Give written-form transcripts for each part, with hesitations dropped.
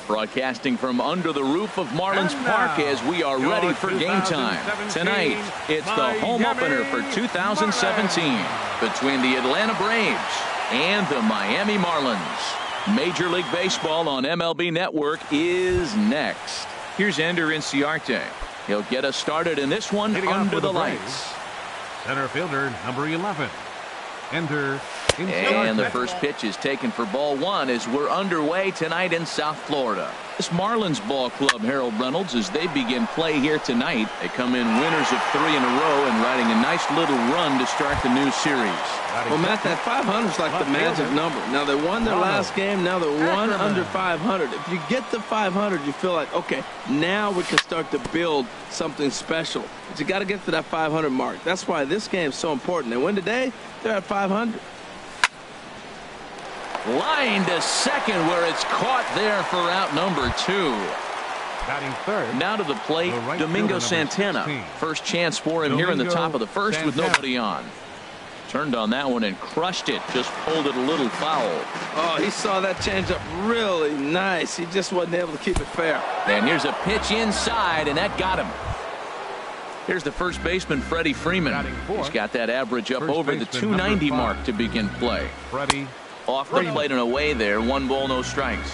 Broadcasting from under the roof of Marlins Park as we are ready for game time. Tonight, it's the home opener for 2017 between the Atlanta Braves and the Miami Marlins. Major League Baseball on MLB Network is next. Here's Ender Inciarte. He'll get us started in this one under the lights. Center fielder, number 11. Ender Inciarte. And the first pitch is taken for ball one as we're underway tonight in South Florida. This Marlins ball club, Harold Reynolds, as they begin play here tonight. They come in winners of 3 in a row and riding a nice little run to start the new series. Well, Matt, that 500 is like the magic number. Now, they won their last game. Now they're one under 500. If you get to 500, you feel like, okay, now we can start to build something special. But you got to get to that 500 mark. That's why this game is so important. They win today, they're at 500. Line to second where it's caught there for out number 2. Batting third. Now to the plate, Domingo Santana. 16. First chance for him here in the top of the first with nobody on. Turned on that one and crushed it. Just pulled it a little foul. Oh, he saw that changeup really nice. He just wasn't able to keep it fair. And here's a pitch inside, and that got him. Here's the first baseman, Freddie Freeman. He's got that average up over the 290 mark to begin play. Freddie. Off the plate and away there. 1 ball, no strikes.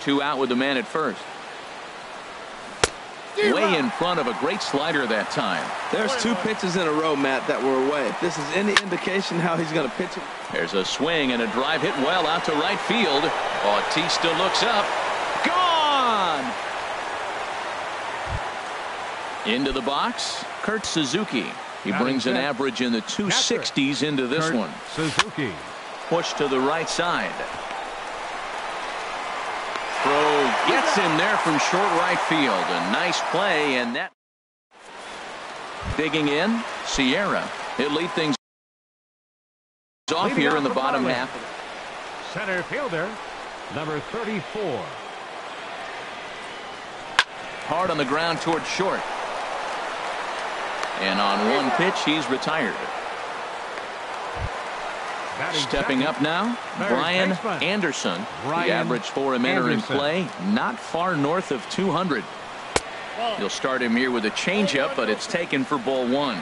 2 out with the man at first. Way in front of a great slider that time. There's 2 pitches in a row, Matt, that were away. If this is any indication how he's going to pitch it. There's a swing and a drive hit well out to right field. Bautista looks up. Gone! Into the box, Kurt Suzuki. He brings an average in the 260s into this one. Suzuki. Push to the right side. Throw gets him there from short right field. A nice play, and that digging in. Sierra. He'll lead things off here in the bottom half. Center fielder, number 34. Hard on the ground toward short. And on one pitch, he's retired. Stepping up now, Brian Anderson. The average for him entering play, not far north of 200. You'll start him here with a changeup, but it's taken for ball 1.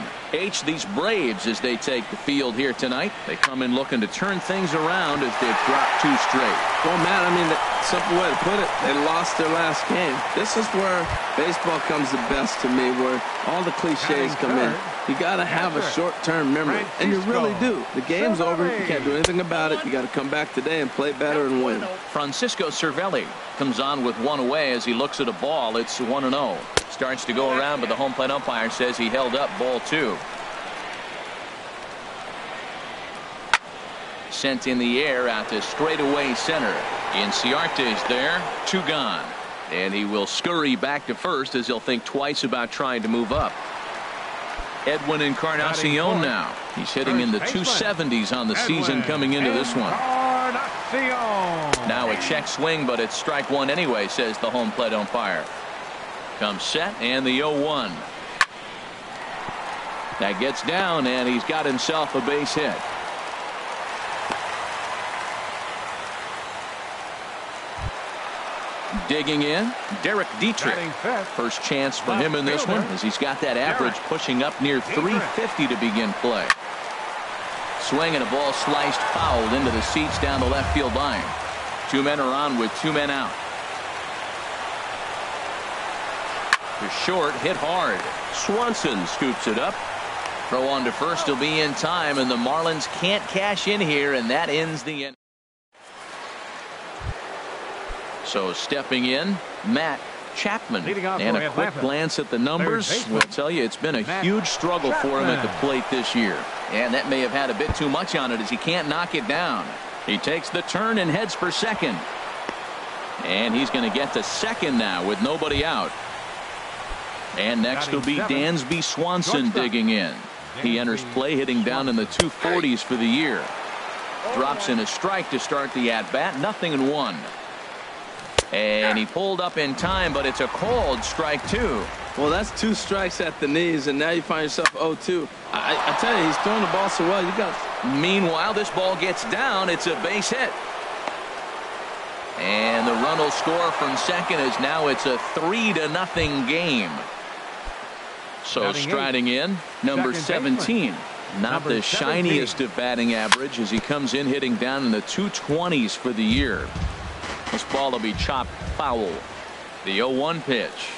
These Braves, as they take the field here tonight, they come in looking to turn things around as they've dropped 2 straight. Well, Matt, I mean, the simple way to put it, they lost their last game. This is where baseball comes the best to me, where all the cliches come in. You got to have a short-term memory, and you really do. The game's over. You can't do anything about it. You got to come back today and play better and win. Francisco Cervelli comes on with 1 away as he looks at a ball. It's 1-0. Starts to go around, but the home plate umpire says he held up ball 2. Sent in the air out to straightaway center. Inciarte is there. 2 gone. And he will scurry back to first as he'll think twice about trying to move up. Edwin Encarnacion now. He's hitting in the 270s on the season coming into this one. Now a check swing, but it's strike 1 anyway, says the home plate umpire. Comes set and the 0-1. That gets down and he's got himself a base hit. Digging in, Derek Dietrich. First chance for him in this one as he's got that average pushing up near 350 to begin play. Swing and a ball sliced fouled into the seats down the left field line. 2 men are on with 2 men out. To short, hit hard. Swanson scoops it up. Throw on to first will be in time, and the Marlins can't cash in here, and that ends the inning. So stepping in, Matt Chapman. And a quick glance at the numbers will tell you it's been a huge struggle for him at the plate this year. And that may have had a bit too much on it as he can't knock it down. He takes the turn and heads for second. And he's going to get to second now with nobody out. And next will be Dansby Swanson digging in. He enters play hitting down in the 240s for the year. Drops in a strike to start the at-bat. 0-1. And he pulled up in time, but it's a called strike 2. Well, that's 2 strikes at the knees, and now you find yourself 0-2. I tell you, he's throwing the ball so well. You got. Meanwhile, this ball gets down. It's a base hit. And the run will score from second as now it's a 3-0 game. So striding in, number 17. Not the shiniest of batting average as he comes in hitting down in the 220s for the year. This ball will be chopped foul. The 0-1 pitch.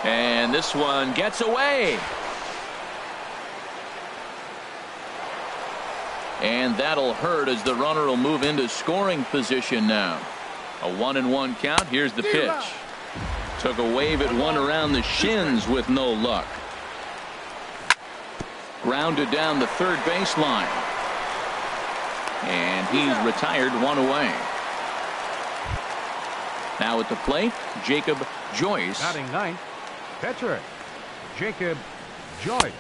And this one gets away. And that'll hurt as the runner will move into scoring position now. A 1-1 count. Here's the pitch. Took a wave at one around the shins with no luck. Grounded down the third baseline. And he's retired, one away. Now at the plate, Jacob Joyce. Batting ninth, pitcher Jacob Joyce.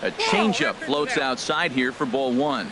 A changeup floats outside here for ball one.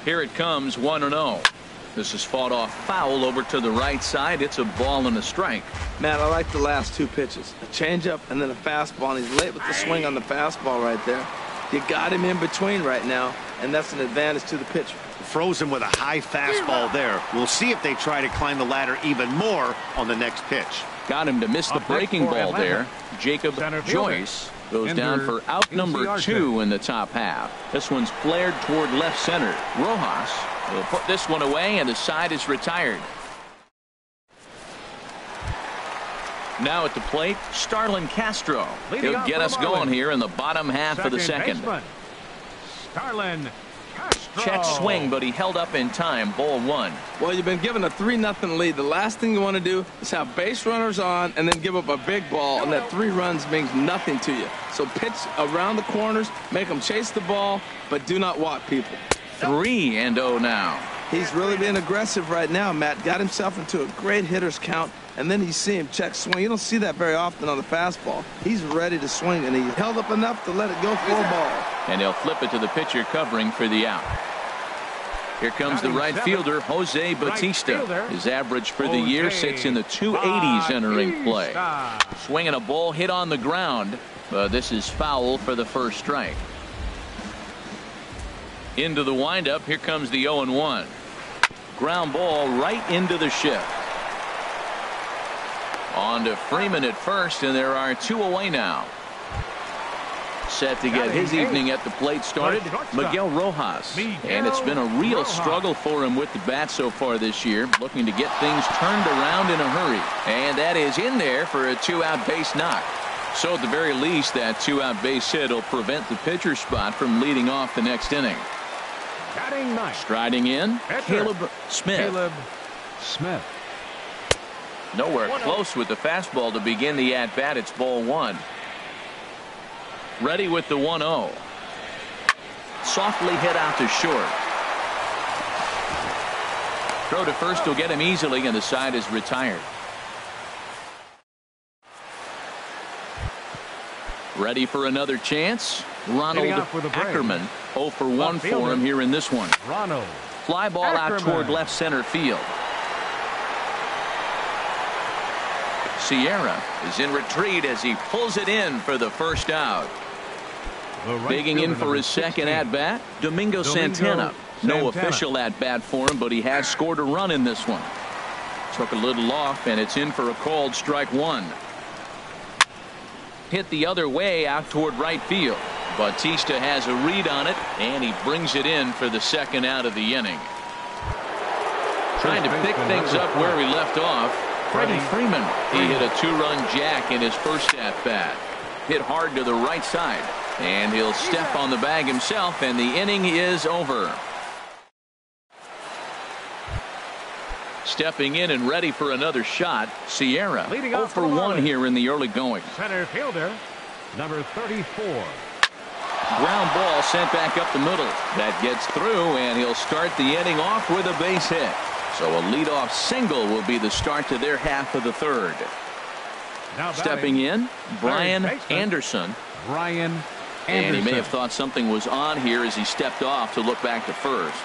Here it comes, 1-0. This is fought off foul over to the right side. It's a ball and a strike. Matt, I like the last two pitches. A changeup and then a fastball. And he's late with the swing on the fastball right there. You got him in between right now, and that's an advantage to the pitcher. Frozen with a high fastball there. We'll see if they try to climb the ladder even more on the next pitch. Got him to miss the breaking ball there. Jacob Joyce goes down for out number 2 in the top half. This one's flared toward left center. Rojas will put this one away, and the side is retired. Now at the plate, Starlin Castro. He'll get us going here in the bottom half of the second. Starlin Castro. Check swing, but he held up in time. Ball one. Well, you've been given a 3-0 lead. The last thing you want to do is have base runners on and then give up a big ball, and that 3 runs means nothing to you. So pitch around the corners, make them chase the ball, but do not walk people. 3-0 now. He's really being aggressive right now, Matt. Got himself into a great hitter's count, and then you see him check swing. You don't see that very often on the fastball. He's ready to swing, and he held up enough to let it go for a ball. And he'll flip it to the pitcher covering for the out. Here comes the right fielder, Jose Bautista. His average for the year sits in the 280s entering play. Swinging a ball hit on the ground, but this is foul for the first strike. Into the windup, here comes the 0-1. Ground ball right into the shift. On to Freeman at first, and there are 2 away now. Set to get his evening at the plate started, Miguel Rojas. And it's been a real struggle for him with the bat so far this year, looking to get things turned around in a hurry. And that is in there for a 2-out base knock. So at the very least, that 2-out base hit will prevent the pitcher spot from leading off the next inning. Striding in, Caleb Smith. Nowhere close with the fastball to begin the at-bat. It's ball one. Ready with the 1-0. Softly hit out to short. Throw to first will get him easily, and the side is retired. Ready for another chance. Ronald Ackerman, 0 for 1 for him here in this one. Fly ball out toward left center field. Sierra is in retreat as he pulls it in for the first out. Digging in for his second at-bat, Domingo Santana. No official at-bat for him, but he has scored a run in this one. Took a little off, and it's in for a called strike one. Hit the other way out toward right field. Bautista has a read on it, and he brings it in for the second out of the inning. Trying to pick things up where we left off, Freddie Freeman. He hit a 2-run jack in his first at-bat. Hit hard to the right side, and he'll step on the bag himself, and the inning is over. Stepping in and ready for another shot, Sierra. 0 for 1 here in the early going. Center fielder, number 34. Ground ball sent back up the middle. That gets through, and he'll start the inning off with a base hit. So a leadoff single will be the start to their half of the third. Stepping in, Brian Anderson. And he may have thought something was on here as he stepped off to look back to first.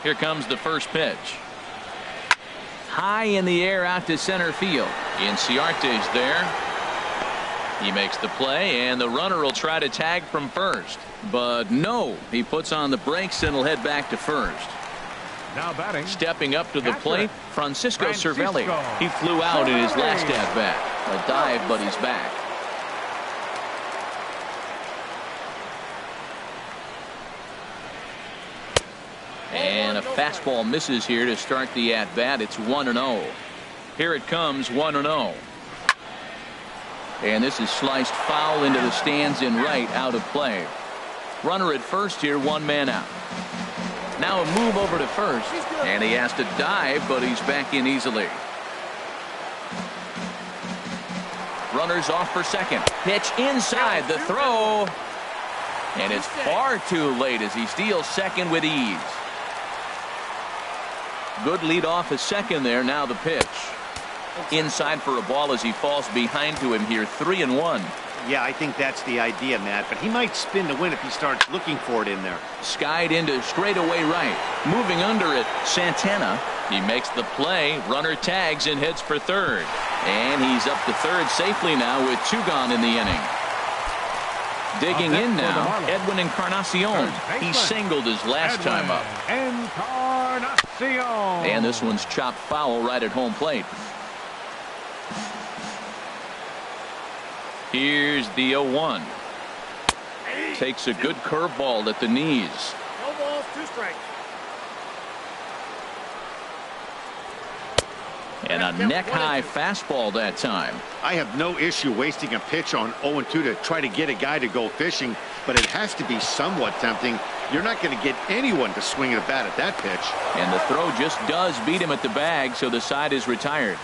Here comes the first pitch. High in the air out to center field. Inciarte's there. He makes the play, and the runner will try to tag from first. But no, he puts on the brakes and will head back to first. Now batting. Stepping up to the plate, Francisco Cervelli. He flew out in his last at-bat. A dive, but he's back. And a fastball misses here to start the at-bat. It's 1-0. Here it comes, 1-0. And this is sliced foul into the stands in right, out of play. Runner at first here, one man out. Now a move over to first, and he has to dive, but he's back in easily. Runners off for second. Pitch inside, the throw. And it's far too late as he steals second with ease. Good lead off his second there. Now the pitch. Inside for a ball as he falls behind to him here. 3-1. Yeah, I think that's the idea, Matt. But he might spin to win if he starts looking for it in there. Skied into straightaway right. Moving under it, Santana. He makes the play. Runner tags and heads for third. And he's up to third safely now with two gone in the inning. Digging in now, Edwin Encarnacion. He singled his last time up. Encarnacion. And this one's chopped foul right at home plate. Here's the 0-1. Takes a good curveball at the knees. No balls, 2 strikes. And a neck-high fastball that time. I have no issue wasting a pitch on 0-2 to try to get a guy to go fishing, but it has to be somewhat tempting. You're not going to get anyone to swing at a bat at that pitch. And the throw just does beat him at the bag, so the side is retired.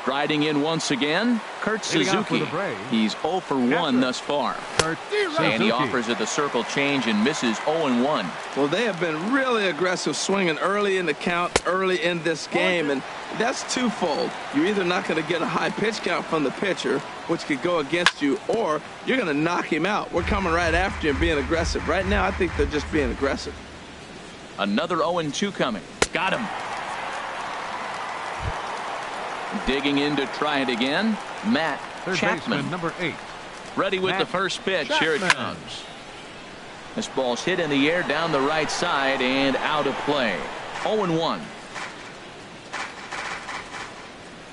Striding in once again, Kurt Suzuki. He's 0 for 1 thus far. And he offers at the circle change and misses 0-1. Well, they have been really aggressive swinging early in the count, early in this game, and that's twofold. You're either not going to get a high pitch count from the pitcher, which could go against you, or you're going to knock him out. We're coming right after you and being aggressive. Right now, I think they're just being aggressive. Another 0-2 coming. Got him. Digging in to try it again, Matt Chapman. Number 8. Ready with the first pitch. Chapman. Here it comes. This ball's hit in the air down the right side and out of play. 0-1.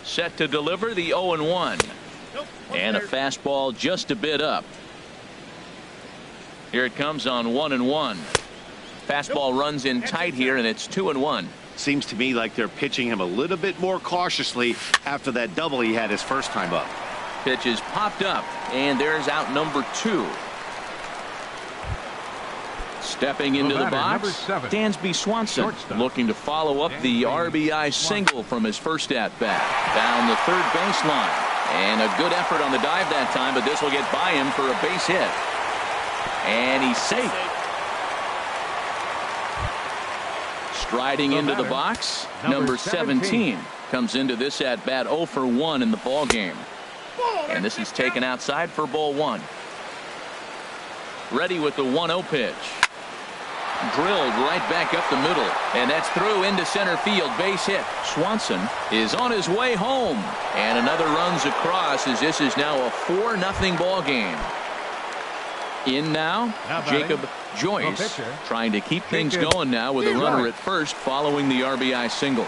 Set to deliver the 0-1. And a fastball just a bit up. Here it comes on 1-1. Fastball runs in tight here, and it's 2-1. Seems to me like they're pitching him a little bit more cautiously after that double he had his first time up. Pitch is popped up, and there's out number 2. Stepping into the box, Dansby Swanson looking to follow up the RBI single from his first at-bat. Down the third baseline. And a good effort on the dive that time, but this will get by him for a base hit. And he's safe. Striding into the box, number 17 comes into this at-bat 0 for 1 in the ball game. And this is taken outside for ball 1. Ready with the 1-0 pitch. Drilled right back up the middle, and that's through into center field. Base hit. Swanson is on his way home, and another runs across as this is now a 4-0 ball game. In now, Jacob Joyce trying to keep things going now with a runner at first following the RBI single.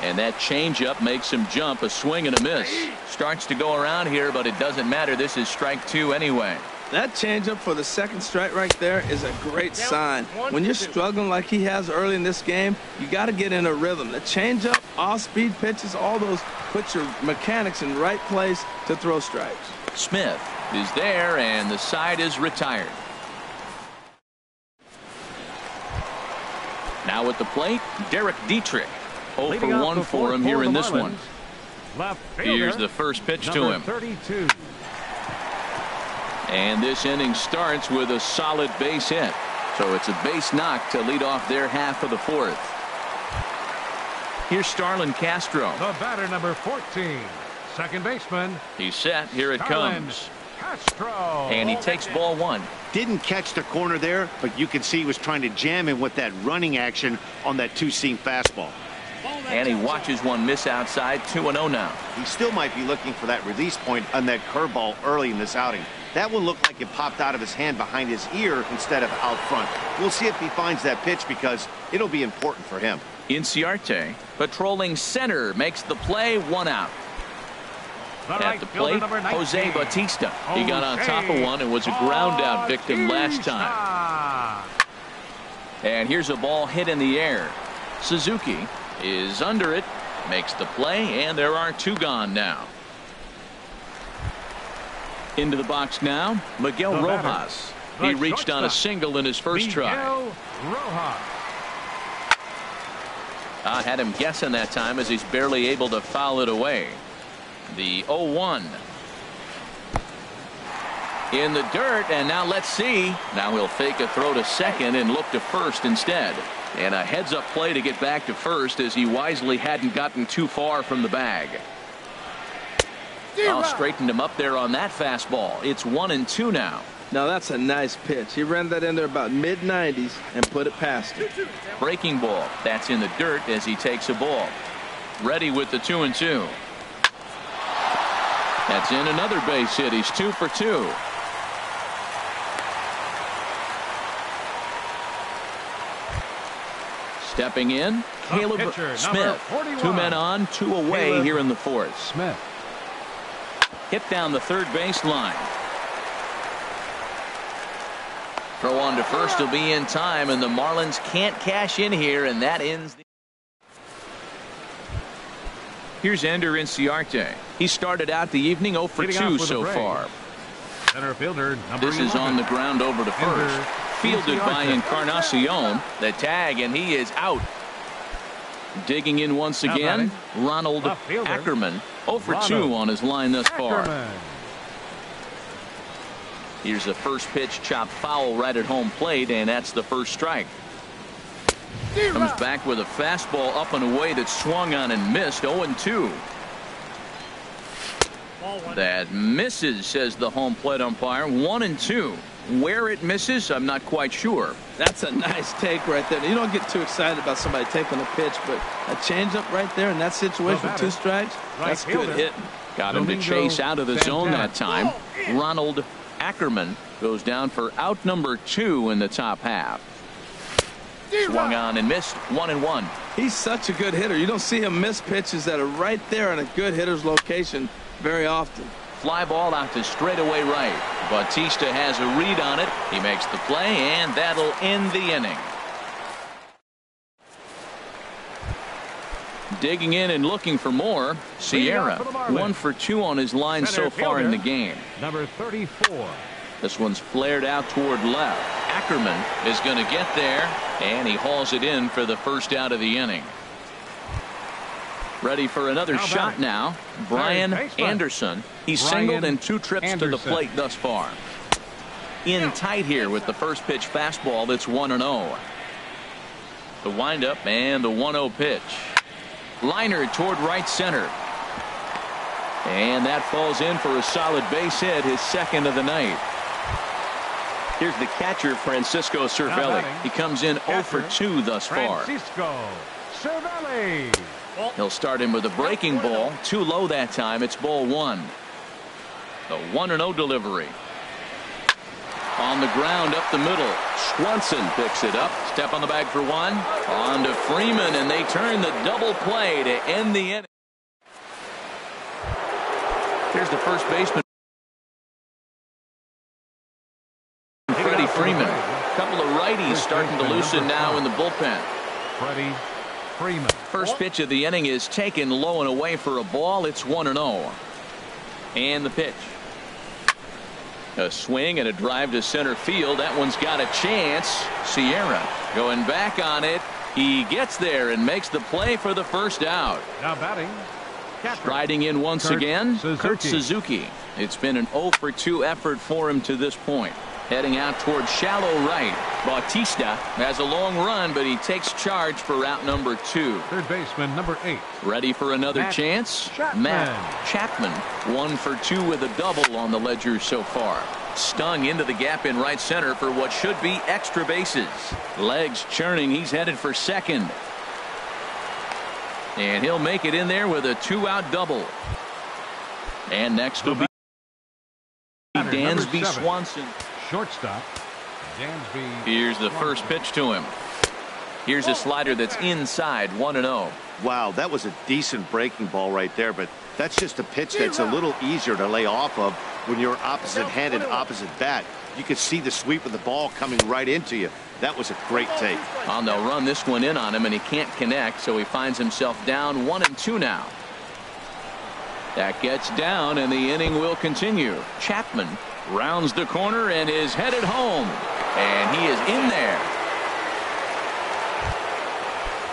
And that changeup makes him jump. A swing and a miss. Starts to go around here, but it doesn't matter. This is strike 2 anyway. That changeup for the second strike right there is a great sign. When you're struggling like he has early in this game, you got to get in a rhythm. The changeup, off-speed pitches, all those put your mechanics in the right place to throw strikes. Smith is there, and the side is retired. Now at the plate, Derek Dietrich. 0 for 1 for him here in this one. Here's the first pitch to him. 32. And this inning starts with a solid base hit. So it's a base knock to lead off their half of the 4th. Here's Starlin Castro. The batter, number 14. Second baseman. He's set. Here it comes. Castro. And he takes ball 1. Didn't catch the corner there, but you can see he was trying to jam him with that running action on that two-seam fastball. And he watches one miss outside. 2-0 now. He still might be looking for that release point on that curveball early in this outing. That one looked like it popped out of his hand behind his ear instead of out front. We'll see if he finds that pitch because it'll be important for him. Inciarte, patrolling center, makes the play, 1 out. At the plate, Jose Bautista. He got on top of one and was a ground out victim last time. And here's a ball hit in the air. Suzuki is under it, makes the play, and there are 2 gone now. Into the box now, Miguel Rojas. He reached on a single in his first try. Had him guessing that time as he's barely able to foul it away. The 0-1. In the dirt, and now let's see. Now he'll fake a throw to second and look to first instead. And a heads-up play to get back to first as he wisely hadn't gotten too far from the bag. Straightened him up there on that fastball. It's 1-2 now. Now that's a nice pitch. He ran that in there about mid-90s and put it past him. Breaking ball. That's in the dirt as he takes a ball. Ready with the 2-2. That's in another base hit. He's 2 for 2. Stepping in, Caleb Smith. 2 men on, 2 away here in the 4th. Smith. Hit down the third base line. Throw on to first will be in time, and the Marlins can't cash in here, and that ends the. Here's Ender Inciarte. He started out the evening 0 for 2 so far. Center fielder, number This is 11. on the ground over to first. Fielded by Encarnacion. The tag, and he is out. Digging in once again, Ronald Ackerman. 0 for 2 on his line thus far. Here's the first pitch, chop foul right at home plate, and that's the first strike. Comes back with a fastball up and away that swung on and missed. 0-2. That misses, says the home plate umpire. 1-2. Where it misses, I'm not quite sure. That's a nice take right there. You don't get too excited about somebody taking a pitch, but a changeup right there in that situation with 2 strikes, that's good hitting. Got him to chase out of the zone that time. Ronald Ackerman goes down for out number 2 in the top half. Swung on and missed. 1-1. He's such a good hitter. You don't see him miss pitches that are right there in a good hitter's location very often. Fly ball out to straightaway right. Bautista has a read on it. He makes the play, and that'll end the inning. Digging in and looking for more. Sierra 1 for 2 on his line so far in the game. Number 34. This one's flared out toward left. Ackerman is going to get there, and he hauls it in for the first out of the inning. Ready for another shot now. Brian Anderson. He's singled in 2 trips to the plate thus far. In tight here with the first pitch fastball that's 1-0. The windup and the 1-0 pitch. Liner toward right center. And that falls in for a solid base hit, his second of the night. Here's the catcher, Francisco Cervelli. He comes in 0 for 2 thus far. Francisco Cervelli. He'll start him with a breaking ball. Too low that time. It's ball 1. The 1-0 delivery. On the ground up the middle. Swanson picks it up. Step on the bag for 1. On to Freeman, and they turn the double play to end the inning. Here's the first baseman, Freddie Freeman. A couple of righties starting to loosen now in the bullpen. Freddie Freeman. First pitch of the inning is taken low and away for a ball. It's 1-0. And the pitch. A swing and a drive to center field. That one's got a chance. Sierra going back on it. He gets there and makes the play for the first out. Now batting. Striding in once again, Kurt Suzuki. It's been an 0 for 2 effort for him to this point. Heading out towards shallow right. Bautista has a long run, but he takes charge for out number 2. Third baseman, number 8. Ready for another chance? Matt Chapman. 1 for 2 with a double on the ledger so far. Stung into the gap in right center for what should be extra bases. Legs churning. He's headed for second. And he'll make it in there with a 2-out double. And next will be Dansby Swanson. Shortstop, Dansby. Here's the first pitch to him. Here's a slider that's inside, 1-0. Wow, that was a decent breaking ball right there, but that's just a pitch that's a little easier to lay off of when you're opposite-handed, opposite bat. You could see the sweep of the ball coming right into you. That was a great take. Well, they'll run this one in on him, and he can't connect, so he finds himself down 1-2 now. That gets down, and the inning will continue. Chapman rounds the corner and is headed home, and he is in there.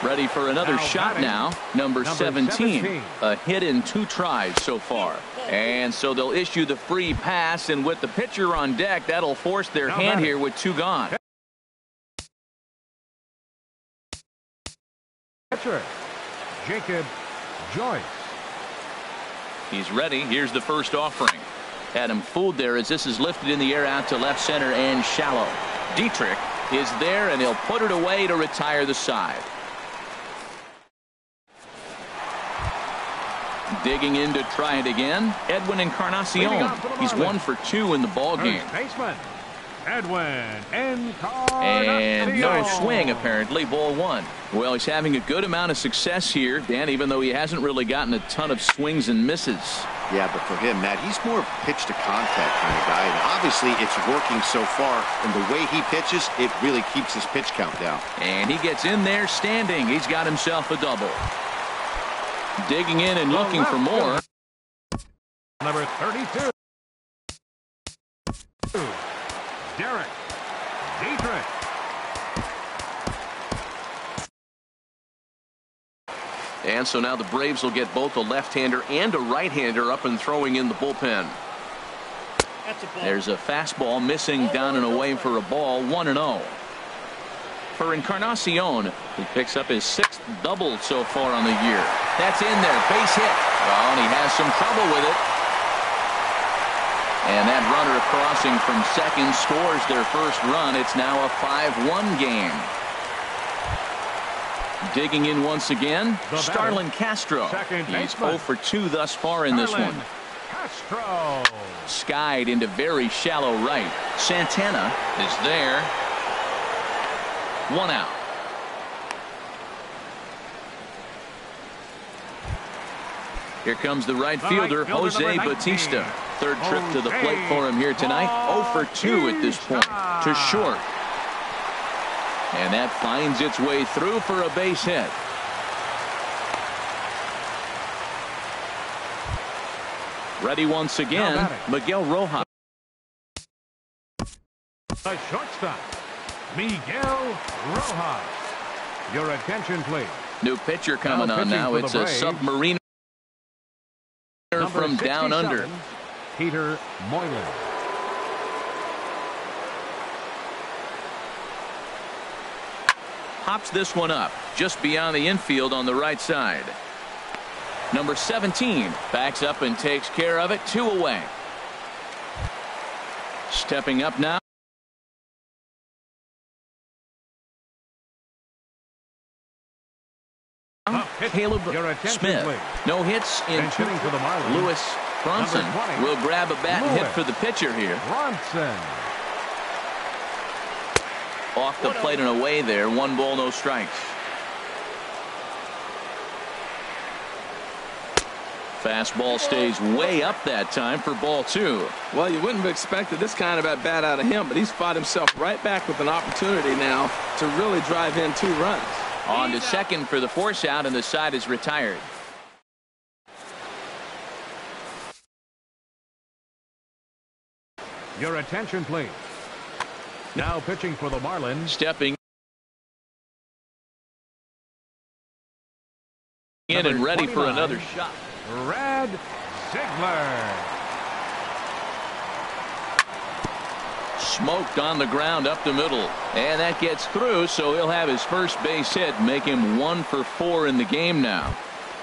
Ready for another shot now. Number 17. A hit in 2 tries so far. And so they'll issue the free pass, and with the pitcher on deck, that'll force their hand here with 2 gone. Catcher, Jacob Joyce. He's ready. Here's the first offering. Had him fooled there as this is lifted in the air out to left center and shallow. Dietrich is there, and he'll put it away to retire the side. Digging in to try it again, Edwin Encarnacion. He's 1 for 2 in the ball game. Baseman, Edwin Encarnacion. And no swing, apparently. Ball 1. Well, he's having a good amount of success here, Dan, even though he hasn't really gotten a ton of swings and misses. Yeah, but for him, Matt, he's more pitch to contact kind of guy, and obviously it's working so far, and the way he pitches, it really keeps his pitch count down. And he gets in there standing. He's got himself a double. Digging in and looking for more. Number 32. Derek Dietrich. And so now the Braves will get both a left-hander and a right-hander up and throwing in the bullpen. There's a fastball missing down and away for a ball, 1-0. For Encarnacion, he picks up his 6th double so far on the year. That's in there, base hit. Oh, and he has some trouble with it. And that runner crossing from second scores their first run. It's now a 5-1 game. Digging in once again, Starlin Castro. He's 0 for 2 thus far in this one. Castro. Skied into very shallow right. Santana is there. 1 out. Here comes the right fielder, Jose Bautista. 3rd trip to the plate for him here tonight. 0 for 2 at this point. To short. And that finds its way through for a base hit. Ready once again, Miguel Rojas. The shortstop, Miguel Rojas. Your attention, please. New pitcher coming on now. It's a submariner from down under. Peter Moylan. Pops this one up just beyond the infield on the right side. Number 17 backs up and takes care of it. 2 away. Stepping up now. Caleb Smith. No hits in 2. Lewis Bronson will grab a bat and hit for the pitcher here. Bronson. Off the plate and away there. 1 ball, no strikes. Fastball stays way up that time for ball 2. Well, you wouldn't have expected this kind of at bat out of him, but he's fought himself right back with an opportunity now to really drive in 2 runs. On to second for the force out, and the side is retired. Your attention, please. Now pitching for the Marlins. Stepping in and ready for another shot. Brad Ziegler. Smoked on the ground up the middle, and that gets through, so he'll have his first base hit, make him 1 for 4 in the game now.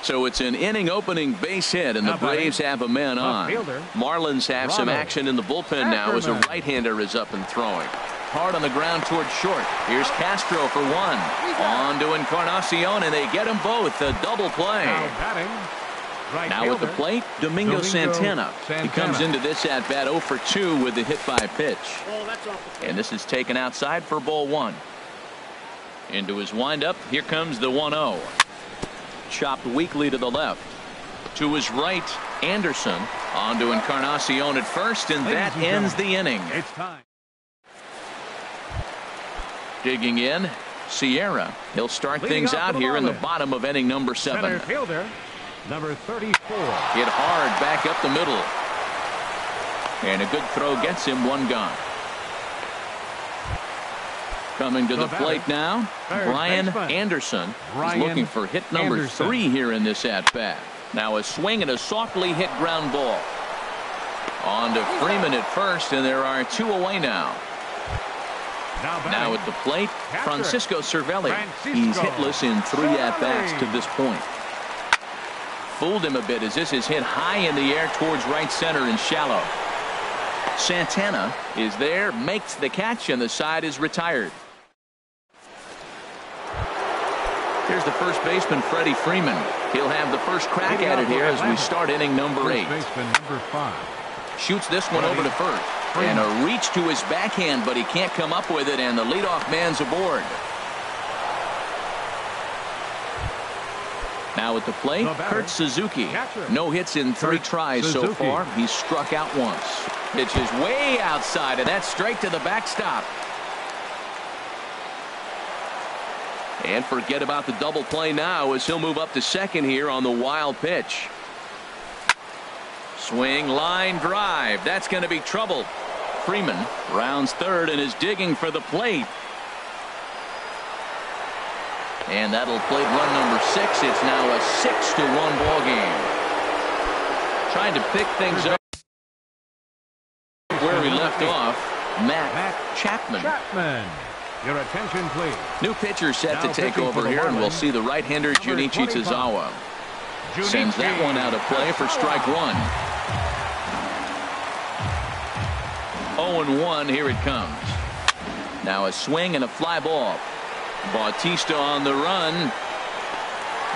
So it's an inning opening base hit, and the Braves have a man on. Marlins have some action in the bullpen now as a right-hander is up and throwing. Hard on the ground towards short. Here's Castro for 1. On to Encarnacion, and they get them both. A double play. Now batting, Now at the plate, Domingo Santana. He comes into this at bat 0 for 2 with the hit by pitch. And this is taken outside for ball 1. Into his windup, here comes the 1-0. Chopped weakly to the left. To his right, Anderson. On to Encarnacion at first, and that ends the inning. It's time. Digging in, Sierra. He'll start things out here in the bottom of inning number 7. Center fielder, number 34. Hit hard back up the middle. And a good throw gets him 1 gone. Coming to the plate now, Brian Anderson. He's looking for hit number 3 here in this at-bat. Now a swing and a softly hit ground ball. On to Freeman at first, and there are 2 away now. Now at the plate, Francisco Cervelli. He's hitless in 3 at-bats to this point. Fooled him a bit as this is hit high in the air towards right center and shallow. Santana is there, makes the catch, and the side is retired. Here's the first baseman, Freddie Freeman. He'll have the first crack at it here as we start inning number 8. Number 5. Shoots this one over to first. And a reach to his backhand, but he can't come up with it, and the leadoff man's aboard. Now at the plate, Kurt Suzuki. No hits in 3 tries so far. He's struck out once. Pitches way outside, and that's straight to the backstop. And forget about the double play now as he'll move up to second here on the wild pitch. Swing, line drive. That's going to be trouble. Freeman rounds third and is digging for the plate. And that'll plate run number 6. It's now a 6-1 ball game. Trying to pick things up where he left off. Matt Chapman. Your attention, please. New pitcher set to take over here, and we'll see the right-hander Junichi Tazawa. Sends that one out of play for strike 1. 0-1, here it comes. Now a swing and a fly ball. Bautista on the run.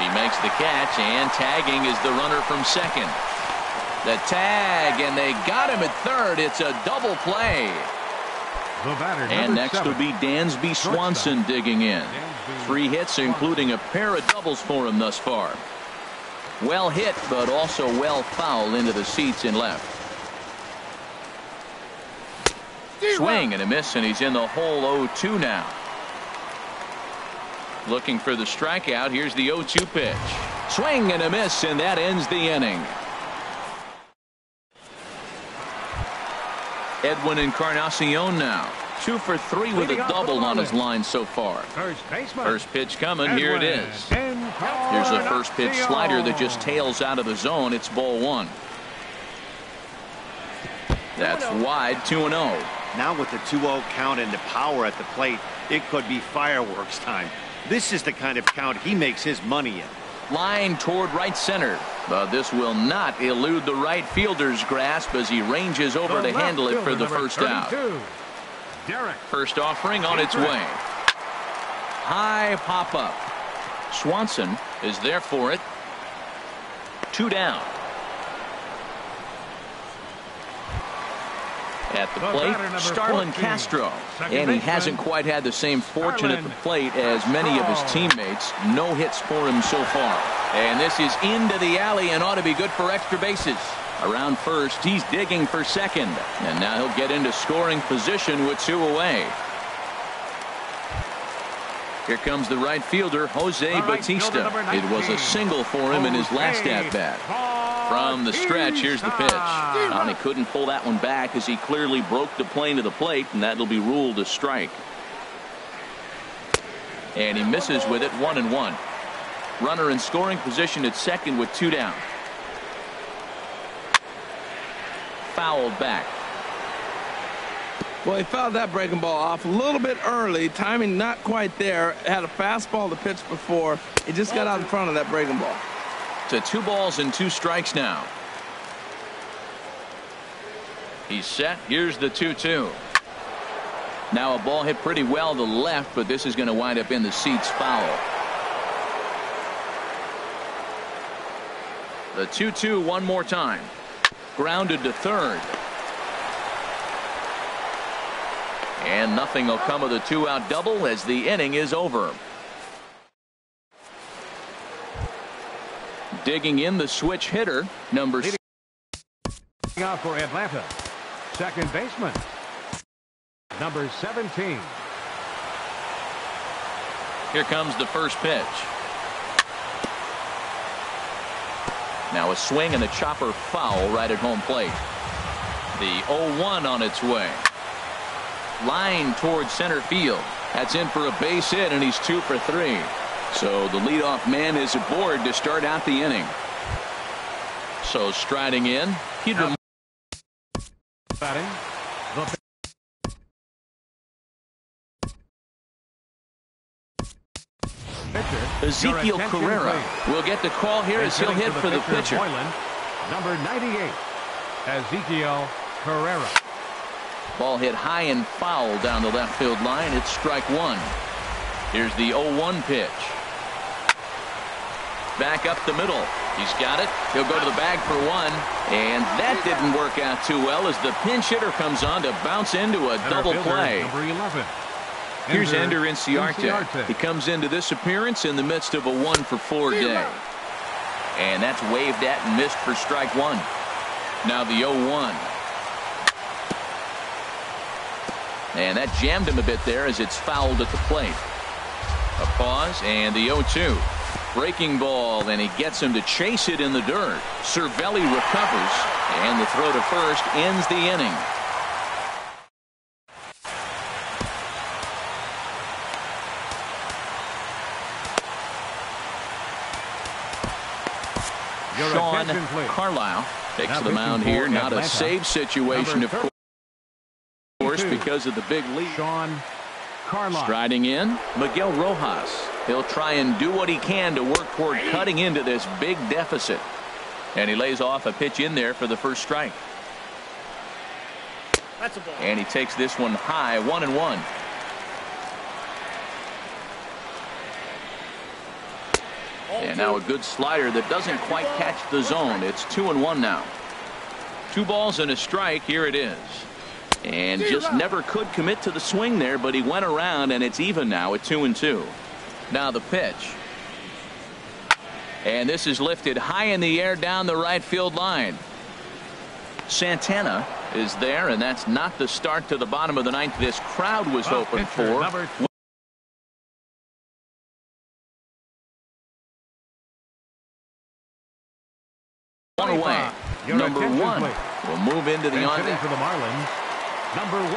He makes the catch, and tagging is the runner from second. The tag, and they got him at third. It's a double play. And next will be Dansby Swanson digging in. 3 hits, including a pair of doubles for him thus far. Well hit, but also well fouled into the seats in left. Swing and a miss, and he's in the hole 0-2 now. Looking for the strikeout. Here's the 0-2 pitch. Swing and a miss, and that ends the inning. Edwin Encarnacion now. 2 for 3 with a double on his line so far. First pitch coming. Here it is. Here's a first pitch slider that just tails out of the zone. It's ball 1. That's wide. 2-0. Now with the 2-0 count and the power at the plate, it could be fireworks time. This is the kind of count he makes his money in. Line toward right center, but this will not elude the right fielder's grasp as he ranges over to handle it for the first out. First offering on its way. High pop up. Swanson is there for it. 2 down. At the plate, Starlin Castro. And he hasn't quite had the same fortune at the plate as many of his teammates. No hits for him so far. And this is into the alley and ought to be good for extra bases. Around first, he's digging for second. And now he'll get into scoring position with 2 away. Here comes the right fielder, Jose Bautista. It was a single for him in his last at-bat. From the stretch, here's the pitch. And he couldn't pull that one back as he clearly broke the plane to the plate, and that'll be ruled a strike. And he misses with it. 1-1. Runner in scoring position at second with 2 down. Fouled back. Well, he fouled that breaking ball off a little bit early. Timing not quite there. Had a fastball to pitch before. He just got out in front of that breaking ball. To 2 balls and 2 strikes now. He's set. Here's the 2-2. Now a ball hit pretty well to the left, but this is going to wind up in the seats foul. The 2-2 one more time. Grounded to third. And nothing will come of the 2-out double as the inning is over. Digging in the switch hitter, number 6. Out for Atlanta, second baseman, number 17. Here comes the first pitch. Now a swing and a chopper foul right at home plate. The 0-1 on its way. Line towards center field. That's in for a base hit, and he's 2 for 3. So the leadoff man is aboard to start out the inning. So striding in, Peter. Batting. Ezekiel Carrera will get the call here as he'll hit for the pitcher. Number 98, Ezekiel Carrera. Ball hit high and foul down the left field line. It's strike one. Here's the 0-1 pitch. Back up the middle. He's got it. He'll go to the bag for one. And that didn't work out too well as the pinch hitter comes on to bounce into a double play. Number 11. Here's Ender Inciarte. He comes into this appearance in the midst of a 1-for-4 day. And that's waved at and missed for strike one. Now the 0-1. And that jammed him a bit there as it's fouled at the plate. A pause and the 0-2. Breaking ball, and he gets him to chase it in the dirt. Cervelli recovers, and the throw to first ends the inning. Sean Carlisle takes the mound here. Not a save situation, of course, because of the big lead. Sean Carlisle. Striding in, Miguel Rojas. He'll try and do what he can to work toward cutting into this big deficit. And he lays off a pitch in there for the first strike. That's a ball. And he takes this one high, 1-1. And now a good slider that doesn't quite catch the zone. It's 2-1 now. 2 balls and a strike. Here it is. And just never could commit to the swing there, but he went around, and it's even now at 2-2. Now the pitch. And this is lifted high in the air down the right field line. Santana is there, and that's not the start to the bottom of the ninth this crowd was hoping for. One away. Number 1 will move into the on deck. For the Marlins, number 1.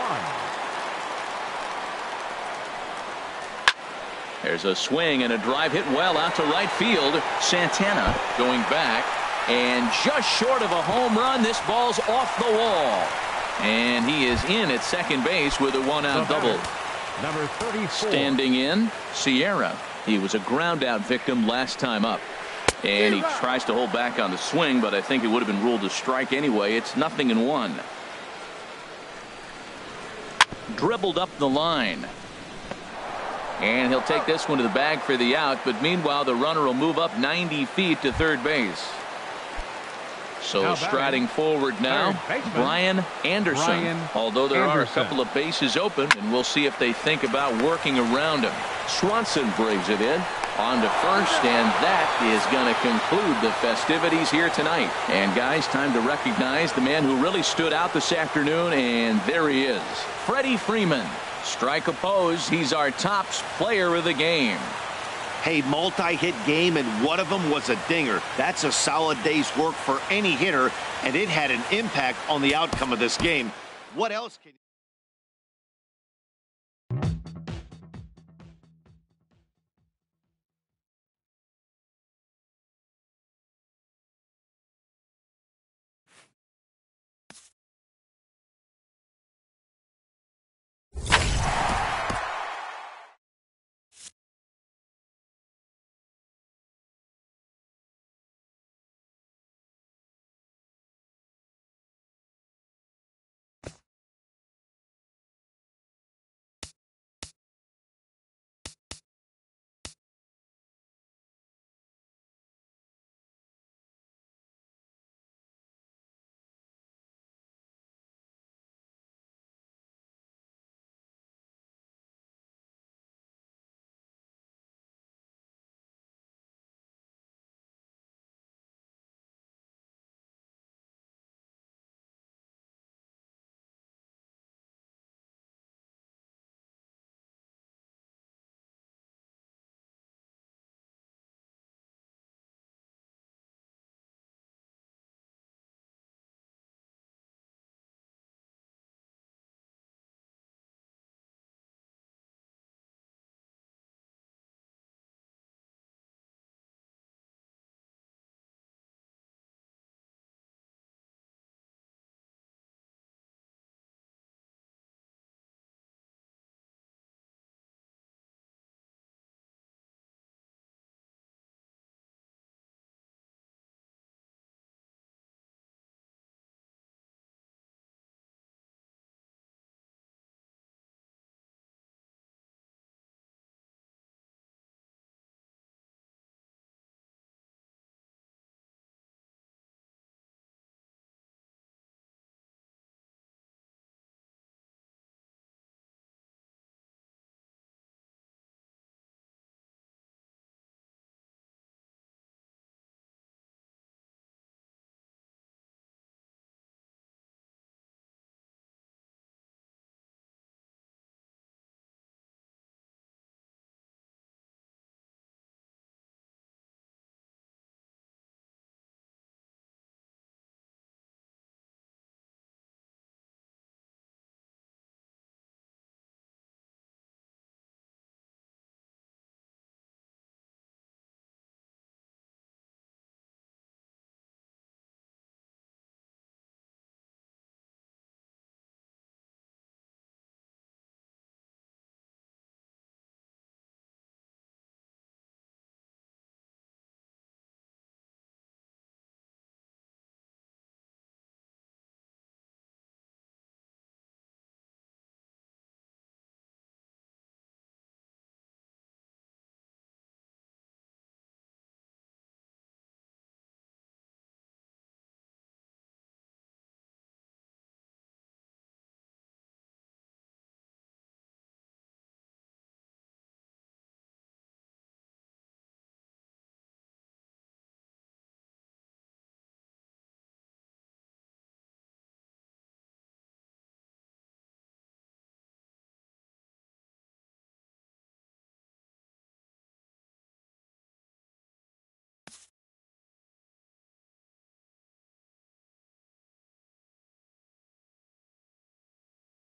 There's a swing and a drive hit well out to right field. Santana going back, and just short of a home run. This ball's off the wall, and he is in at second base with a 1-out double. Number 34. Standing in, Sierra. He was a ground out victim last time up, and he tries to hold back on the swing, but I think it would have been ruled a strike anyway. It's 0-1. Dribbled up the line. And he'll take this one to the bag for the out, but meanwhile the runner will move up 90 feet to third base. So striding forward now, Brian Anderson. Although there are a couple of bases open, and we'll see if they think about working around him. Swanson braves it in on to first, and that is going to conclude the festivities here tonight. And guys, time to recognize the man who really stood out this afternoon, and there he is, Freddie Freeman. Strike oppose. He's our top player of the game. Hey, multi-hit game, and one of them was a dinger. That's a solid day's work for any hitter, and it had an impact on the outcome of this game. What else can